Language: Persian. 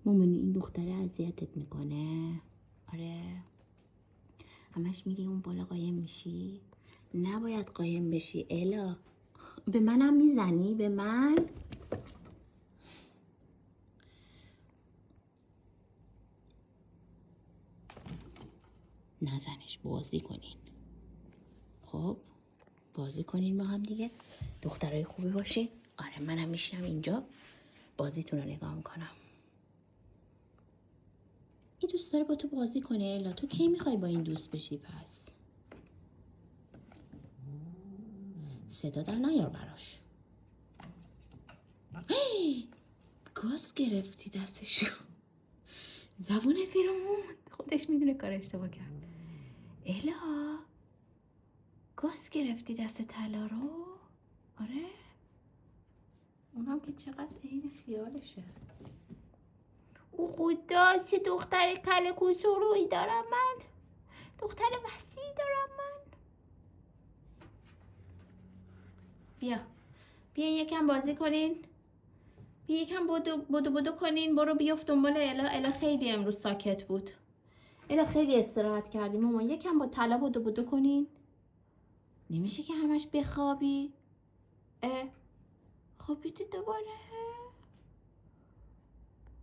مامانی این دختره اذیتت میکنه؟ آره همش میری اون بالا قایم میشی؟ نباید قایم بشی الا. به منم میزنی؟ به من؟ نزنش، بازی کنین. خب بازی کنین با هم دیگه، دخترای خوبی باشین. آره منم میشینم اینجا بازیتون رو نگاه میکنم. این دوست داره با تو بازی کنه الا. تو کی میخوای با این دوست بشی پس؟ صدا در نیار براش. گاز گرفتی دستشو. زبونت بیرون. خودش میدونه کار اشتباه کرد. الا گاز گرفتی دست طلا رو؟ آره اونم که چقدر عین خیالشه. او خدا چه دختر کله کوچولویی دارم من. دختر وسیعی دارم من. بیا یکم بازی کنین. بیا یکم بدو کنین. برو بیفت دنبال الا. الا خیلی امروز ساکت بود. الا خیلی استراحت کردیم مامان. یکم با طلا بدو کنین. نمیشه که همش بخوابی. خوابیدی دوباره؟